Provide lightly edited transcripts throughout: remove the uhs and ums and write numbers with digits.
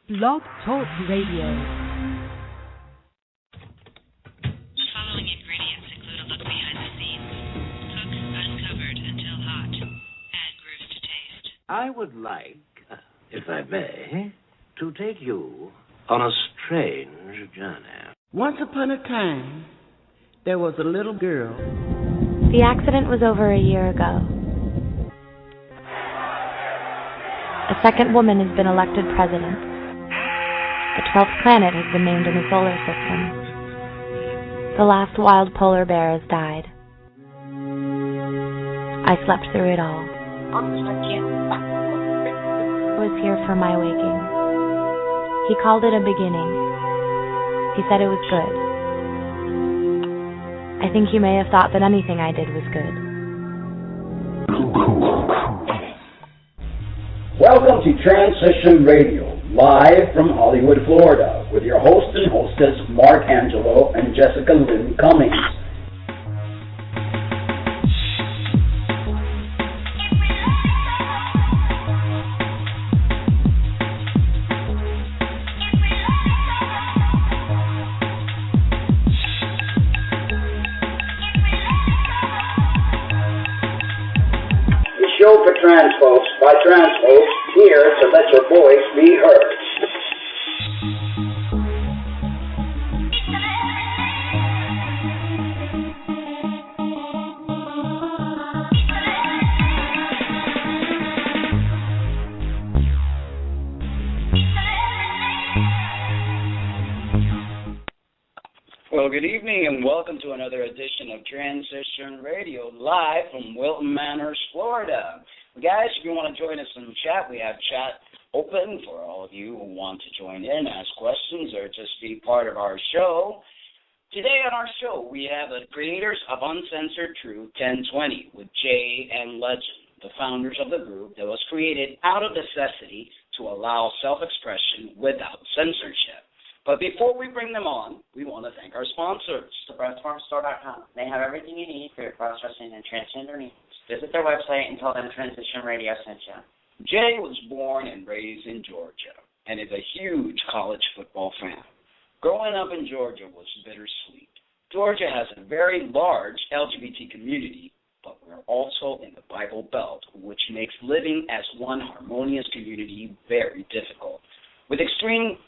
Blog Talk Radio. Following ingredients include a look behind the scenes. Cook uncovered until hot. Add grooves to taste. I would like, if I may, to take you on a strange journey. Once upon a time, there was a little girl. The accident was over a year ago. A second woman has been elected president. The 12th planet has been named in the solar system. The last wild polar bear has died. I slept through it all. I was here for my waking. He called it a beginning. He said it was good. I think he may have thought that anything I did was good. Welcome to Transition Radio, live from Hollywood, Florida, with your host and hostess, Mark Angelo and Jessica Lynn Cummings. Show for trans folks, by trans folks, here to let your voice be heard. Well, good evening and welcome to another edition of Transition Radio, live from Wilton Manors, Florida. Guys, if you want to join us in the chat, we have chat open for all of you who want to join in, ask questions, or just be part of our show. Today on our show, we have the creators of Uncensored Truth 1020 with Jae and Legend, the founders of the group that was created out of necessity to allow self-expression without censorship. But before we bring them on, we want to thank our sponsors. TheBreastFarmStore.com. They have everything you need for your cross-dressing and transgender needs. Visit their website and tell them Transition Radio sent you. Jay was born and raised in Georgia and is a huge college football fan. Growing up in Georgia was bittersweet. Georgia has a very large LGBT community, but we're also in the Bible Belt, which makes living as one harmonious community very difficult. With extreme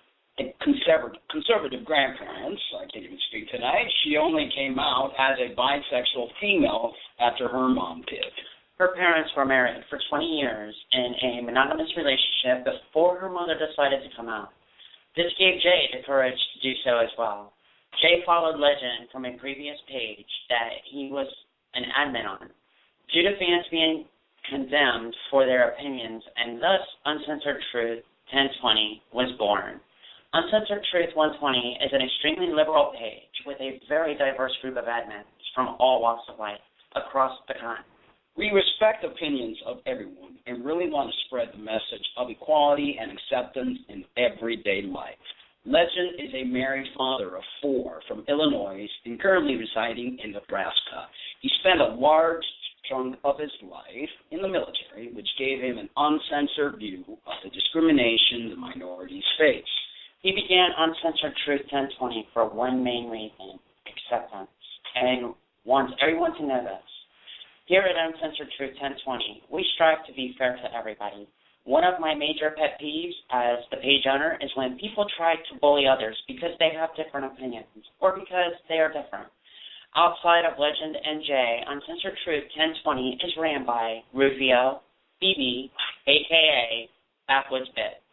conservative grandparents, I can't even speak tonight, she only came out as a bisexual female after her mom did. Her parents were married for 20 years in a monogamous relationship before her mother decided to come out. This gave Jay the courage to do so as well. Jay followed Legend from a previous page that he was an admin on, due to fans being condemned for their opinions, and thus Uncensored Truth 1020 was born. Uncensored Truth 120 is an extremely liberal page with a very diverse group of admins from all walks of life across the continent. We respect opinions of everyone and really want to spread the message of equality and acceptance in everyday life. Legend is a married father of 4 from Illinois and currently residing in Nebraska. He spent a large chunk of his life in the military, which gave him an uncensored view of the discrimination the minorities face. He began Uncensored Truth 1020 for one main reason, acceptance, and wants everyone to know this. Here at Uncensored Truth 1020, we strive to be fair to everybody. One of my major pet peeves as the page owner is when people try to bully others because they have different opinions or because they are different. Outside of Legend and Jay, Uncensored Truth 1020 is ran by Rufio, BB, a.k.a. Backwoods Bitch,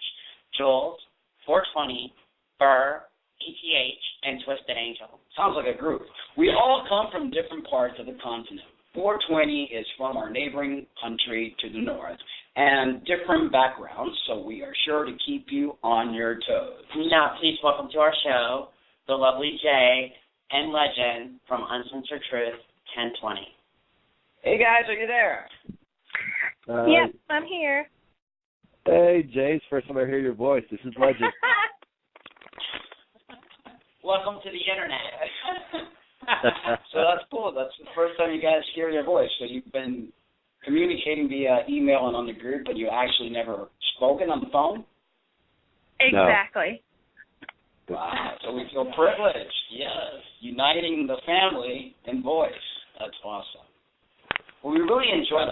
Jules, 420, Burr, ETH, and Twisted Angel. Sounds like a group. We all come from different parts of the continent. 420 is from our neighboring country to the north, and different backgrounds, so we are sure to keep you on your toes. Now, please welcome to our show the lovely Jay and Legend from Uncensored Truth 1020. Hey, guys, are you there? Yep, I'm here. Hey, Jay, it's the first time I hear your voice. This is Legend. Welcome to the internet. So that's cool. That's the first time you guys hear your voice. So you've been communicating via email and on the group, but you actually never spoken on the phone? Exactly. No. Wow. So we feel privileged. Yes. Uniting the family in voice. That's awesome. Well, we really enjoy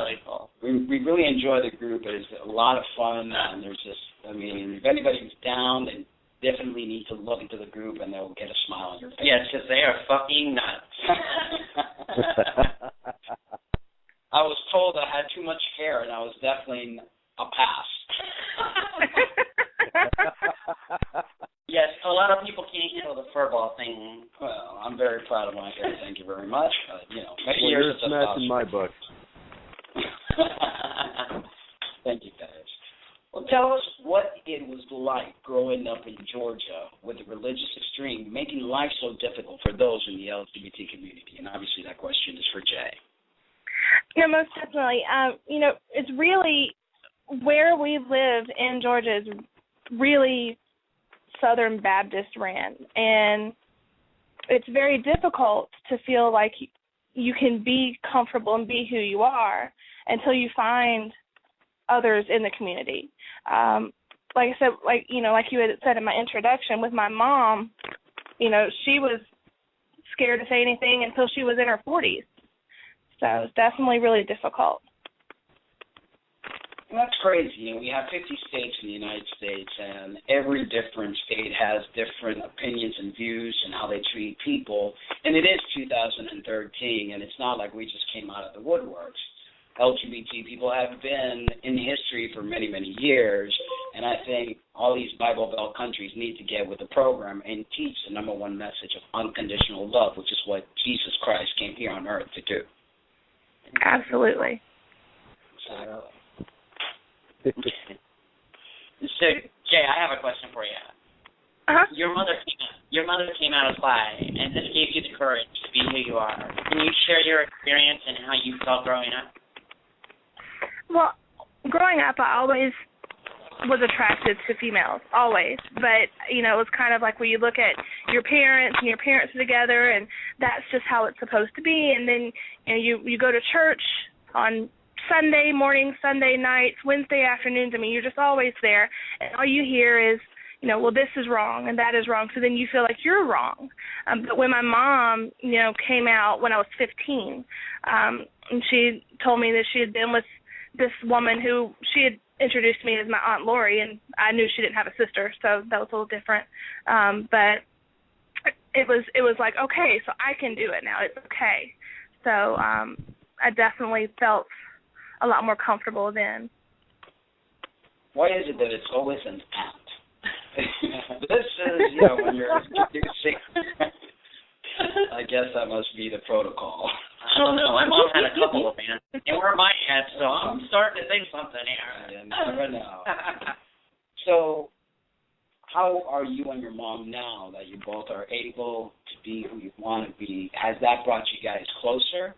we really enjoy the group. It's a lot of fun, and there's just, if anybody's down, they definitely need to look into the group, and they'll get a smile on your face. Yes, because they are fucking nuts. I was told I had too much hair, and I was definitely a pass. Yes, a lot of people can't handle the furball thing. Well, I'm very proud of my hair. Thank you very much. Many well, years you're a smash in my book. Thank you, guys. Well, tell us what it was like growing up in Georgia with the religious extreme, making life so difficult for those in the LGBT community. And obviously that question is for Jae. No, most definitely. It's really where we live in Georgia is really Southern Baptist ran, and it's very difficult to feel like you can be comfortable and be who you are until you find others in the community. Like I said, like you had said in my introduction, with my mom, she was scared to say anything until she was in her 40s. So it's definitely really difficult. Well, that's crazy. We have 50 states in the United States, and every different state has different opinions and views and how they treat people. And it is 2013, and it's not like we just came out of the woodworks. LGBT people have been in history for many, many years, and I think all these Bible Belt countries need to get with the program and teach the number one message of unconditional love, which is what Jesus Christ came here on earth to do. Absolutely. Exactly. So, Jae, I have a question for you. Uh-huh. Your mother came out as bi, and this gave you the courage to be who you are. Can you share your experience and how you felt growing up? Well, growing up, I always was attracted to females, always. But, it was kind of like where you look at your parents and your parents are together, and that's just how it's supposed to be. And then, you go to church on Sunday mornings, Sunday nights, Wednesday afternoons. You're just always there. And all you hear is, well, this is wrong and that is wrong. So then you feel like you're wrong. But when my mom, came out when I was 15, and she told me that she had been with this woman who she had introduced me as my Aunt Lori, and I knew she didn't have a sister, so that was a little different. But it was like, okay, so I can do it now. It's okay. So I definitely felt a lot more comfortable then. Why is it that it's always an aunt? This is, when you're introducing. I guess that must be the protocol. I don't know. My mom had a couple of aunts. They were my aunts, so I'm starting to think something here. You never know. So, how are you and your mom now that you both are able to be who you want to be? Has that brought you guys closer?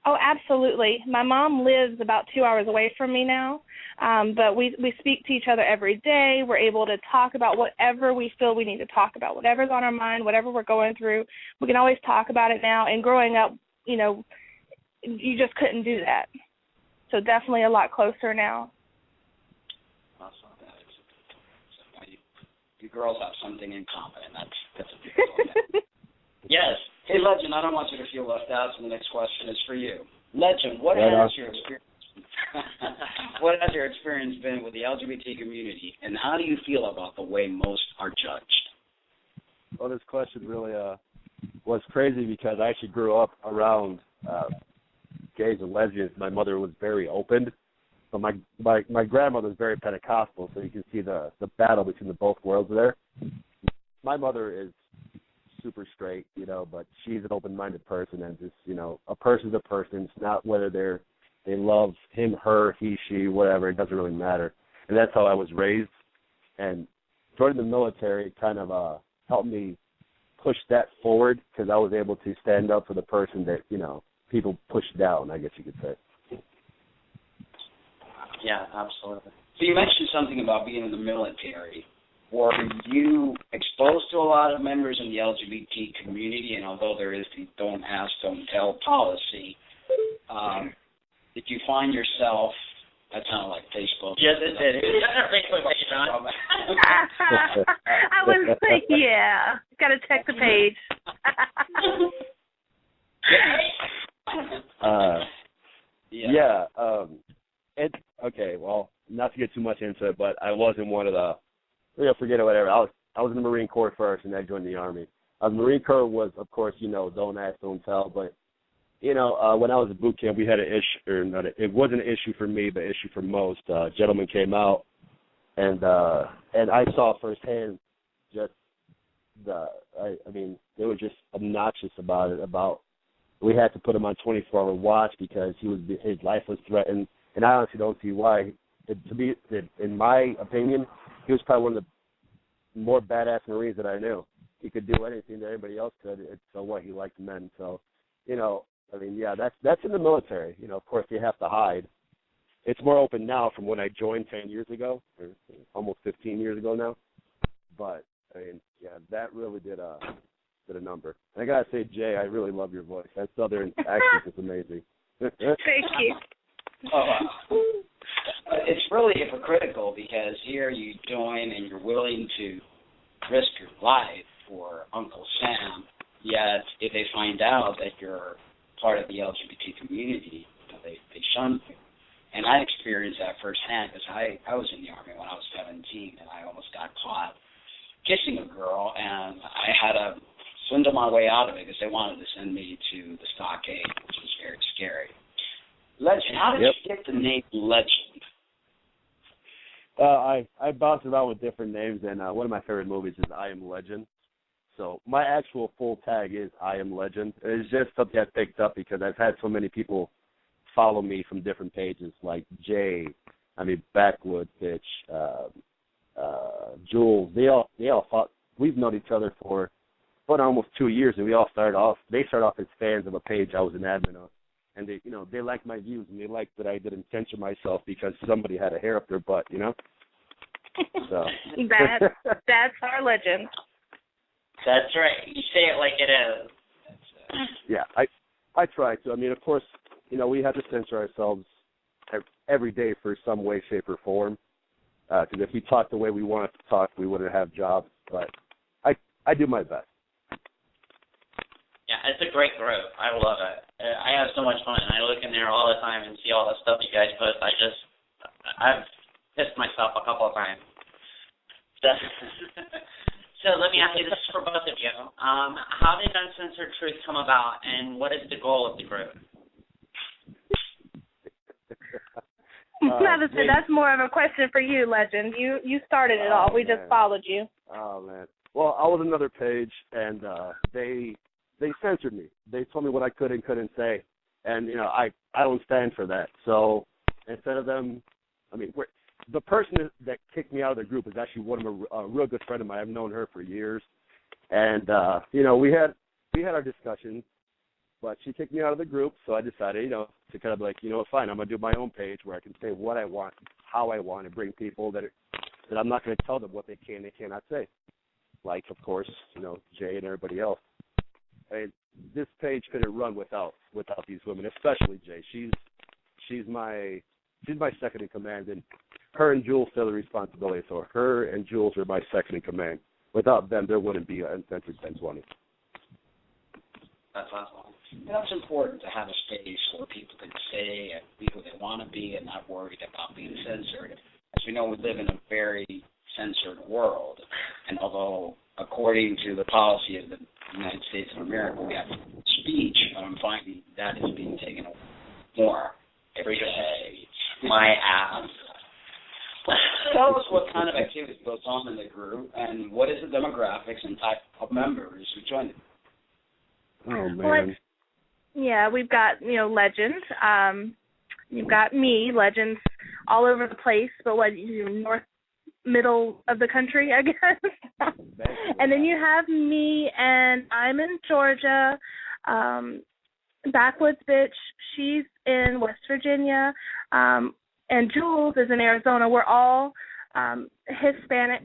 Oh, absolutely. My mom lives about 2 hours away from me now, but we speak to each other every day. We're able to talk about whatever we feel we need to talk about, whatever's on our mind, whatever we're going through. We can always talk about it now, and growing up, you just couldn't do that. So definitely a lot closer now. Awesome. You girls have something in common, and that's a beautiful thing. Yes. Hey, Legend, I don't want you to feel left out, so the next question is for you. Legend, what has your experience been with the LGBT community, and how do you feel about the way most are judged? Well, this question really was crazy because I actually grew up around gays and lesbians. My mother was very open, but my grandmother was very Pentecostal, so you can see the battle between the both worlds there. My mother is super straight, but she's an open-minded person, and just, a person's a person. It's not whether they love him, her, he, she, whatever. It doesn't really matter. And that's how I was raised. And joining the military kind of helped me push that forward because I was able to stand up for the person that, people push down, I guess you could say. Yeah, absolutely. So you mentioned something about being in the military. Were you exposed to a lot of members in the LGBT community? And although there is the don't ask, don't tell policy, did you find yourself, that sounded like Facebook. Yes, it did. It was Facebook page, John. I was like, yeah, got to check the page. Okay, well, not to get too much into it, but I wasn't one of the, forget it, whatever. I was in the Marine Corps first, and I joined the Army. The Marine Corps was, of course, don't ask, don't tell, but, when I was at boot camp, we had an issue, it wasn't an issue for me, but an issue for most. Gentlemen came out, and I saw firsthand just they were just obnoxious about it, we had to put him on 24-hour watch because his life was threatened, and I honestly don't see why. In my opinion, he was probably one of the more badass Marines that I knew. He could do anything that anybody else could. So what? He liked men. So, that's in the military. Of course, you have to hide. It's more open now from when I joined 10 years ago, or almost 15 years ago now. But that really did a number. And I gotta say, Jay, I really love your voice. That Southern accent is amazing. Thank you. It's really hypocritical because here you join and you're willing to risk your life for Uncle Sam, yet if they find out that you're part of the LGBT community, they shun you. And I experienced that firsthand because I was in the Army when I was 17, and I almost got caught kissing a girl, and I had to swindle my way out of it because they wanted to send me to the stockade, which was very scary. Legend, how did you get the name Legend? I bounced around with different names, and one of my favorite movies is I Am Legend. So my actual full tag is I Am Legend. It's just something I picked up because I've had so many people follow me from different pages, like Backwood Pitch, Jules. They all fought. We've known each other for almost 2 years, and they started off as fans of a page I was an admin of. And they liked my views, and they liked that I didn't censor myself because somebody had a hair up their butt, So that's our legend. That's right. You say it like it is. Yeah, I try to. Of course, we have to censor ourselves every day for some way, shape, or form. Because if we talk the way we want to talk, we wouldn't have jobs. But I do my best. Yeah, it's a great group. I love it. I have so much fun. I look in there all the time and see all the stuff you guys post. I've pissed myself a couple of times. So let me ask you, this is for both of you. How did Uncensored Truth come about, and what is the goal of the group? That's more of a question for you, Legend. You started it all. We just followed you. Oh, man. Well, I was another page, and they censored me. They told me what I could and couldn't say, and I don't stand for that. So instead of them, the person that kicked me out of the group is actually one of a real good friend of mine. I've known her for years, and we had our discussions, but she kicked me out of the group. So I decided, to kind of fine, I'm gonna do my own page where I can say what I want, how I want, and bring people that I'm not going to tell them what they can and cannot say. Like, of course, Jay and everybody else. This page couldn't run without these women, especially Jay. She's my second in command, and her and Jules share the responsibility. So her and Jules are my second in command. Without them, there wouldn't be an Uncensored 1020. That's awesome. It's important to have a space where people can say and be who they want to be and not worried about being censored. As we know, we live in a very censored world, and although according to the policy of the United States of America, we have speech, I'm finding that is being taken away more every day. My ass. Tell us what kind of activity goes on in the group, and what is the demographics and type of members who join it? Oh, man. We've got, Legend. You've got me, Legends, all over the place, but north, middle of the country, I guess. And then you have me, and I'm in Georgia. Backwoods Bitch, she's in West Virginia. And Jules is in Arizona. We're all Hispanic.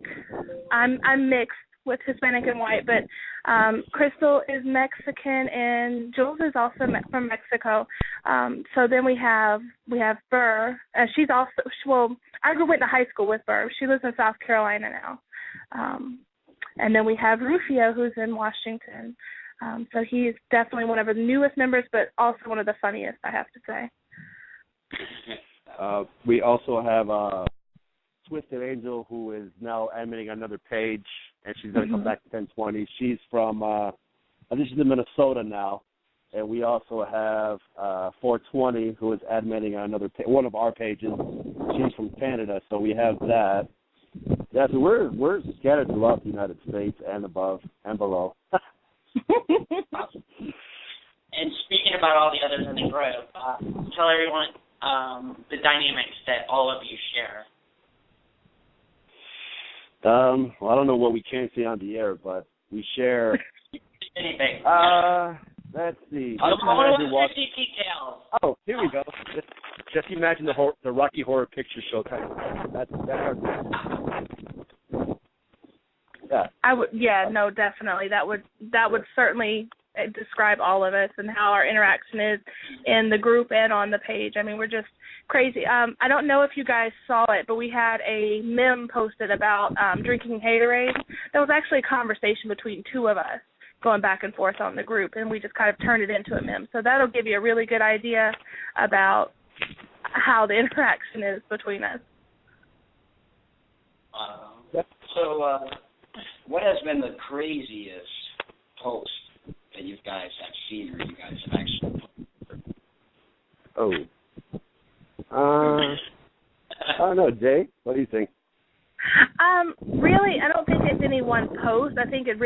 I'm mixed with Hispanic and white, but Crystal is Mexican and Jules is also from Mexico. So then we have Burr. She's also, well, I went to high school with Burr. She lives in South Carolina now. And then we have Rufio, who's in Washington. So he's definitely one of the newest members, but also one of the funniest, I have to say. We also have Twisted Angel, who is now admitting another page, and she's going to come back to 1020. She's from, I think she's in Minnesota now. And we also have 420, who is admitting another one of our pages. She's from Canada, so we have that. Yeah, so we're scattered throughout the United States and above and below. And speaking about all the others in the group, tell everyone the dynamics that all of you share. Well, I don't know what we can say on the air, but we share. Anything. Let's see. I want to watch details. Oh, here we go. Just imagine the Rocky Horror Picture Show kind of. That's our group. Yeah. No, definitely. That would certainly describe all of us and how our interaction is in the group and on the page. I mean, we're just crazy. I don't know if you guys saw it, but we had a meme posted about drinking Haterade. That was actually a conversation between two of us going back and forth on the group, and we just kind of turned it into a meme. So that'll give you a really good idea about how the interaction is between us. So what has been the craziest post that you guys have seen or you guys have actually put? I don't know, Jay. What do you think? Really, I don't think it's any one post. I think it's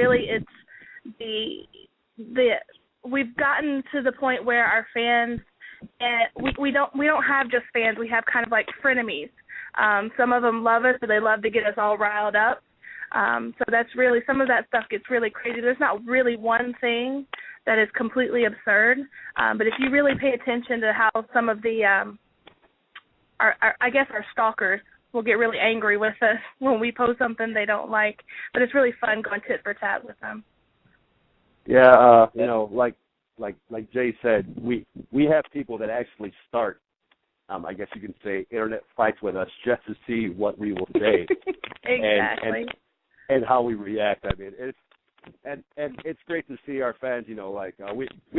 we've gotten to the point where our fans, we don't have just fans. We have kind of like frenemies. Some of them love us, but they love to get us all riled up. So that's really, some of that stuff gets really crazy. There's not really one thing that is completely absurd, but if you really pay attention to how some of the, our stalkers will get really angry with us when we post something they don't like, but it's really fun going tit for tat with them. Yeah, like Jay said, we have people that actually start, I guess you can say, internet fights with us just to see what we will say. Exactly. And how we react. I mean, it's great to see our fans. We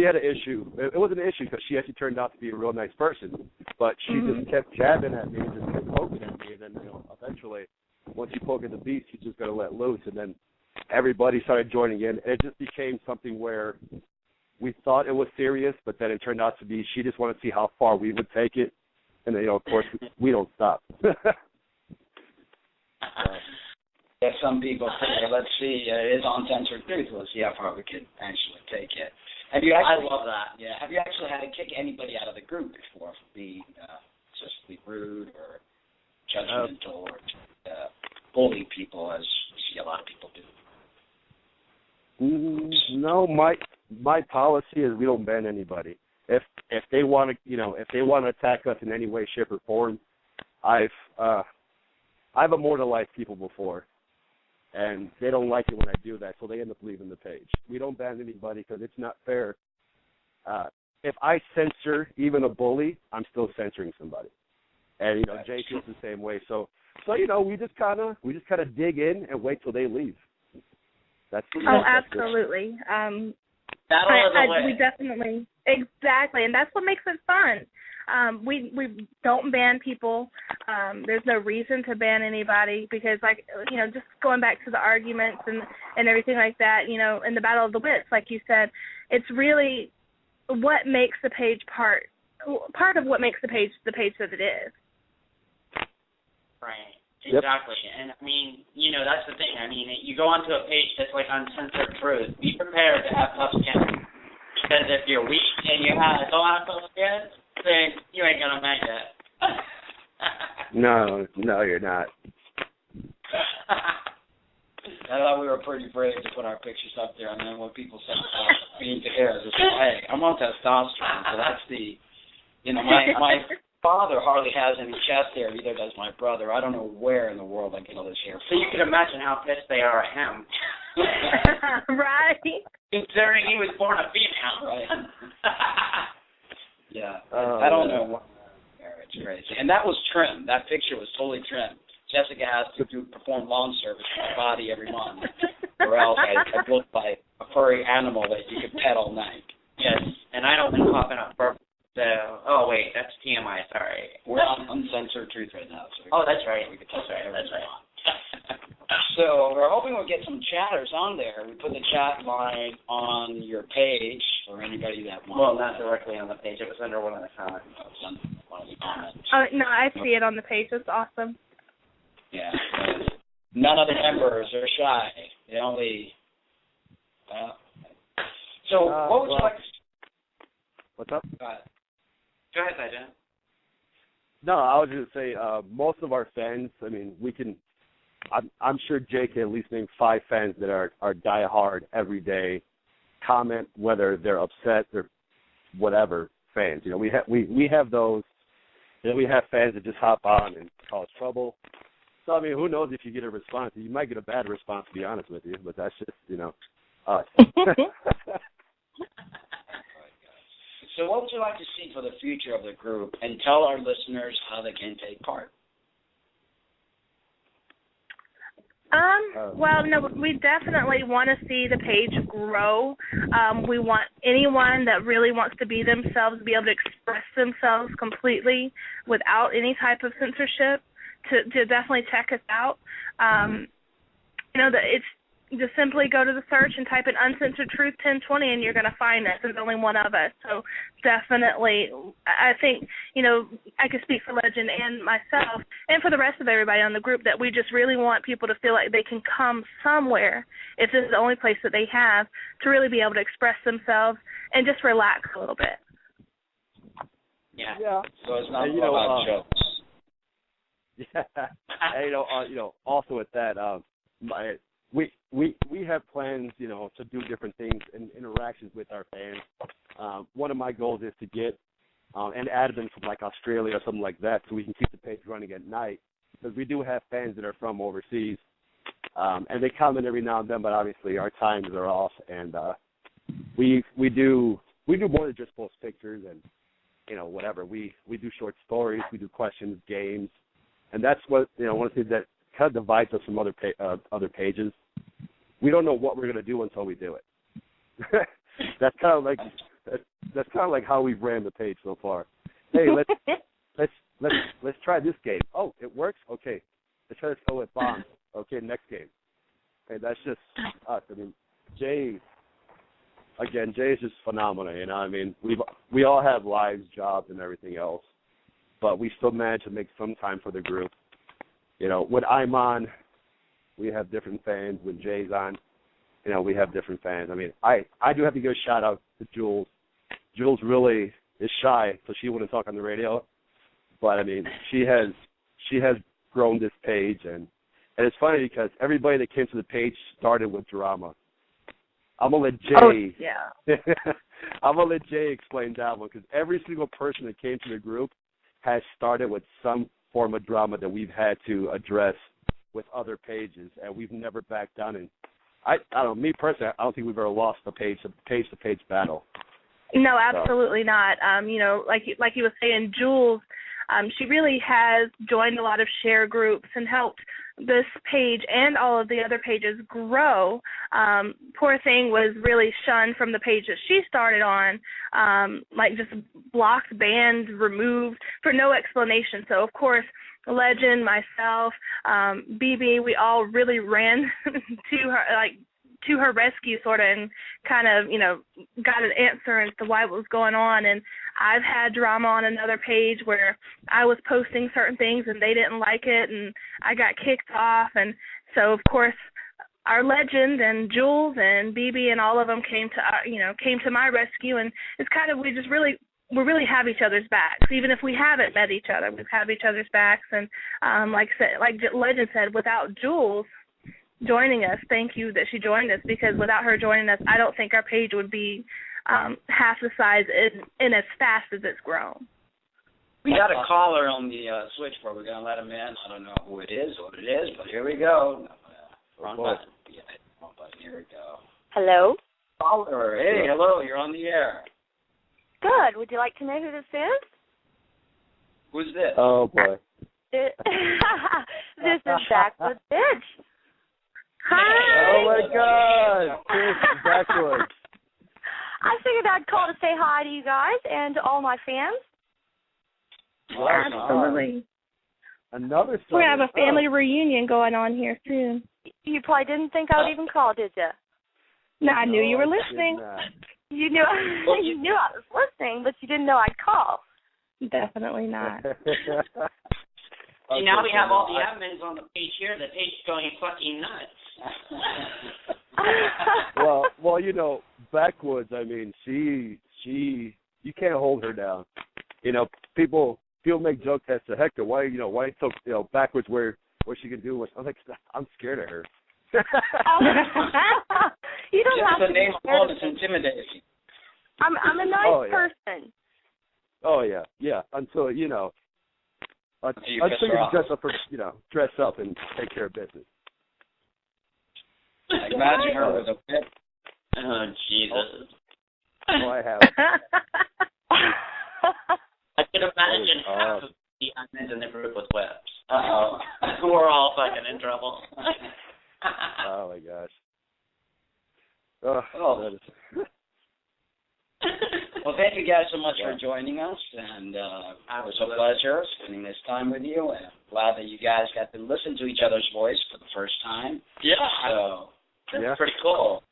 had an issue. It was an issue because she actually turned out to be a real nice person, but she just kept jabbing at me and just kept poking at me, and then eventually, once you poke at the beast, you just got to let loose, and then everybody started joining in, and it just became something where we thought it was serious, but then it turned out to be she just wanted to see how far we would take it, and then of course we don't stop. Yeah, some people say, let's see, it's Uncensored Truth. Let's see how far we can actually take it. I love that. Yeah. Have you actually had to kick anybody out of the group before for being excessively rude or judgmental or bullying people, as we see a lot of people do? No, my policy is we don't ban anybody. If they want to attack us in any way, shape, or form, I've immortalized people before. And they don't like it when I do that, so they end up leaving the page. We don't ban anybody because it's not fair. If I censor even a bully, I'm still censoring somebody. And Jay feels the same way. So we just kind of dig in and wait till they leave. Absolutely. We definitely, exactly, and that's what makes it fun. We don't ban people. There's no reason to ban anybody because, just going back to the arguments and everything like that, in the Battle of the Wits, like you said, it's really what makes the page part of what makes the page that it is. Right. Exactly. Yep. And, that's the thing. You go onto a page that's like Uncensored Truth. Be prepared to have tough skin. Because if you're weak and you don't have tough skin, then you ain't going to make it. No, you're not. I thought we were pretty brave to put our pictures up there, and then when people said being to air, just hey, I'm on testosterone, so that's the, my father hardly has any chest hair, neither does my brother. I don't know where in the world I get all this hair. So you can imagine how pissed they are at him. Right. Considering he was born a female. Right. Yeah. I don't know what. It's crazy. And that was trimmed. That picture was totally trimmed. Jessica has to perform lawn service to my body every month, or else I look like a furry animal that you could pet all night. Yes, and I don't been popping up for oh wait, that's TMI. Sorry. We're on Uncensored Truth right now. So that's right. That's right. So we're hoping we'll get some chatters on there. We put the chat line on your page for anybody that wants. Well, not directly on the page. It was under one of the comments. One of the comments. No, I see it on the page. It's awesome. Yeah. None of the members are shy. They only. So what would you like to? What's up? Go ahead, Legend. No, I was just say most of our fans. I mean, we can. I'm sure Jay can at least name 5 fans that are diehard every day, comment whether they're upset or whatever fans. You know, we have those. You know, we have fans that just hop on and cause trouble. So I mean, who knows if you get a response? You might get a bad response, to be honest with you. But that's just us. So what would you like to see for the future of the group, and tell our listeners how they can take part? Well, no, we definitely want to see the page grow. We want anyone that really wants to be themselves, be able to express themselves completely without any type of censorship, to definitely check us out. It's just simply go to the search and type in Uncensored Truth 1020 and you're going to find us. There's only one of us. So definitely, I think, I could speak for Legend and myself and for the rest of everybody on the group that we just really want people to feel like they can come somewhere, if this is the only place that they have, to really be able to express themselves and just relax a little bit. Yeah. So it's not about jokes. Yeah. And, also with that, we have plans, to do different things and interactions with our fans. One of my goals is to get an admin from like Australia or something like that, so we can keep the page running at night. Because we do have fans that are from overseas, and they comment every now and then. But obviously our times are off, and we do more than just post pictures and whatever. We do short stories, we do questions, games, and that's what one of the things that kind of divides us from other pages. We don't know what we're going to do until we do it. That's kind of like how we've ran the page so far. Hey, let's try this game. Oh, it works. Okay, let's try this. Oh, it bombs. Okay, next game. Okay, that's just us. I mean, Jay is just phenomenal. I mean, we all have lives, jobs, and everything else, but we still manage to make some time for the group. When I'm on, we have different fans. When Jay's on, we have different fans. I mean, I do have to give a shout out to Jules. Jules really is shy, so she wouldn't talk on the radio. But I mean, she has grown this page, and it's funny because everybody that came to the page started with drama. I'm gonna let Jay. Oh, yeah. I'm gonna let Jay explain that one, because every single person that came to the group has started with some form of drama that we've had to address with other pages, and we've never backed down. And I don't know, me personally, I don't think we've ever lost a page-to-page battle. No, absolutely not. Like you were saying, Jules, she really has joined a lot of share groups and helped this page and all of the other pages grow. Poor thing was really shunned from the page that she started on, just blocked, banned, removed for no explanation. So, of course, Legend, myself, BB, we all really ran to her rescue sort of, and kind of, got an answer as to why what was going on. And I've had drama on another page where I was posting certain things and they didn't like it, and I got kicked off. And so, of course, our Legend and Jules and BB and all of them came to my rescue. And it's kind of, we really have each other's backs. Even if we haven't met each other, we have each other's backs. And like Legend said, without Jules joining us, thank you that she joined us, because without her joining us, I don't think our page would be half the size and as fast as it's grown. We got a caller on the switchboard. We're going to let him in. I don't know who it is, what it is, but here we go. Wrong button. Yeah, wrong button. here we go. Hello? Caller, hey, hello, you're on the air. Good. Would you like to know who this is? Who's this? Oh, boy. This is Backwoods Bitch. Hi. Oh, my God. This is Backwoods. I figured I'd call to say hi to you guys and to all my fans. Absolutely. Another We're going to have a family reunion going on here soon. You probably didn't think I would even call, did you? No, I knew you were listening. You knew you knew I was listening, but you didn't know I'd call. Definitely not. See, now we have all the admins on the page here. The page is going fucking nuts. well, you know, Backwoods. I mean, she, you can't hold her down. You know, people make jokes as to Hector. Why so Backwoods where she can do what? I'm like, I'm scared of her. You don't just have the to name be of all scared is of me. intimidating. I'm a nice person. Oh yeah. Until you dress up for dress up and take care of business. I imagine her with a whip. Oh Jesus! Oh, I have. I could imagine half of the admins in the group with whips. We're all fucking in trouble. Oh my gosh. Well, thank you guys so much for joining us, and it was a pleasure spending this time with you, and I'm glad that you guys got to listen to each other's voice for the first time. Yeah. So, that's pretty cool.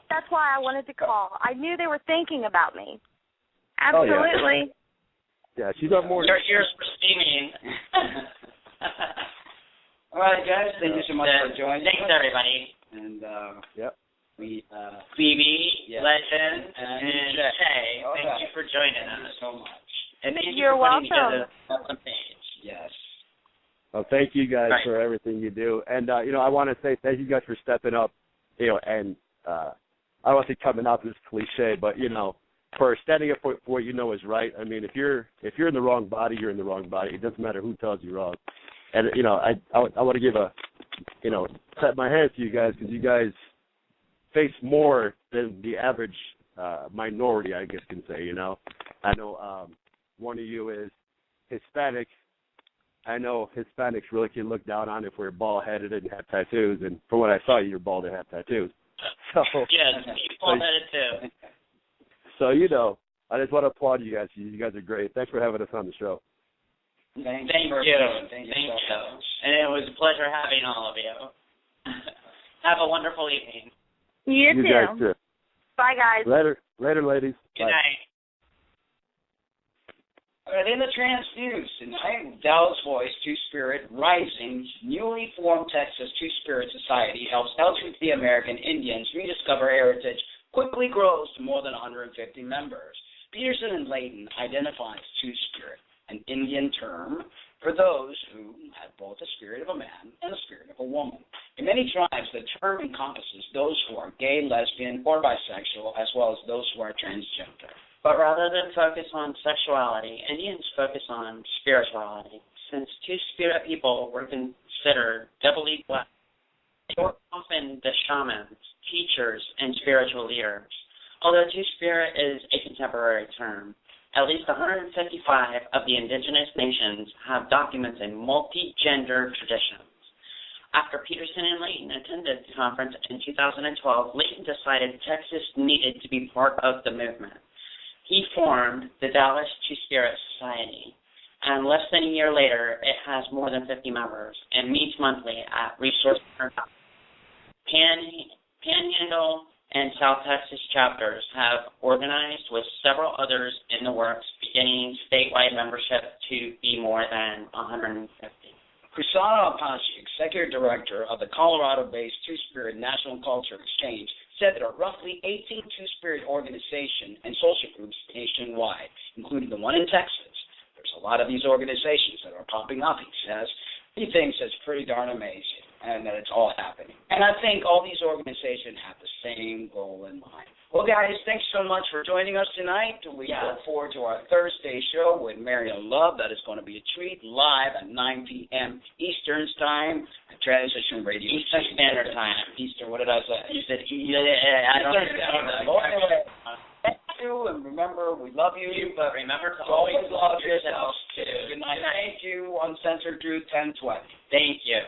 That's why I wanted to call. I knew they were thinking about me. Absolutely. Yeah, she's on more. Your ears were steaming. All right, guys, thank you so much for joining. Thanks, everybody. And we Phoebe, Legend, and Jae, thank you for joining us so much. And thank You're you for putting welcome. together the page. Yes. Well, thank you guys for everything you do, and I want to say thank you guys for stepping up, and I don't want to say coming out this cliche, but for standing up for what you know is right. I mean, if you're in the wrong body, you're in the wrong body. It doesn't matter who tells you wrong. And I want to give clap my hands to you guys because you guys face more than the average minority, I guess you can say. I know one of you is Hispanic. I know Hispanics really can look down on if we're bald-headed and have tattoos. And from what I saw, you're bald and have tattoos. So yes, bald-headed too. So I just want to applaud you guys. You guys are great. Thanks for having us on the show. Thank you. And it was a pleasure having all of you. Have a wonderful evening. You too. Guys too. Bye, guys. Later, ladies. Good night. All right, in the Trans News tonight, Dallas Voice Two-Spirit Rising's newly formed Texas Two-Spirit Society helps LGBT American Indians rediscover heritage quickly grows to more than 150 members. Peterson and Layton identifies Two-Spirit, an Indian term for those who have both the spirit of a man and the spirit of a woman. In many tribes, the term encompasses those who are gay, lesbian, or bisexual, as well as those who are transgender. But rather than focus on sexuality, Indians focus on spirituality. Since Two-Spirit people were considered doubly blessed, they were often the shamans, teachers, and spiritual leaders. Although Two-Spirit is a contemporary term, at least 155 of the indigenous nations have documents in multi-gender traditions. After Peterson and Layton attended the conference in 2012, Layton decided Texas needed to be part of the movement. He formed the Dallas Two-Spirit Society, and less than a year later, it has more than 50 members and meets monthly at Resource Center. Panhandle and South Texas chapters have organized with several others in the works, beginning statewide membership to be more than 150. Chrisana Apache, Executive Director of the Colorado-based Two-Spirit National Culture Exchange, said there are roughly 18 Two-Spirit organizations and social groups nationwide, including the one in Texas. There's a lot of these organizations that are popping up, he says. He thinks it's pretty darn amazing and that it's all happening. And I think all these organizations have the same goal in mind. Well, guys, thanks so much for joining us tonight. We look forward to our Thursday show with Marion Love. That is going to be a treat, live at 9 p.m. Eastern Time at Transition Radio. Eastern Standard Time. Eastern, what did I say? You said, I don't know. Anyway, thank you, and remember, we love you. But remember to always love yourself, too. Good night. Thank you, Uncensored Truth 1020. Thank you.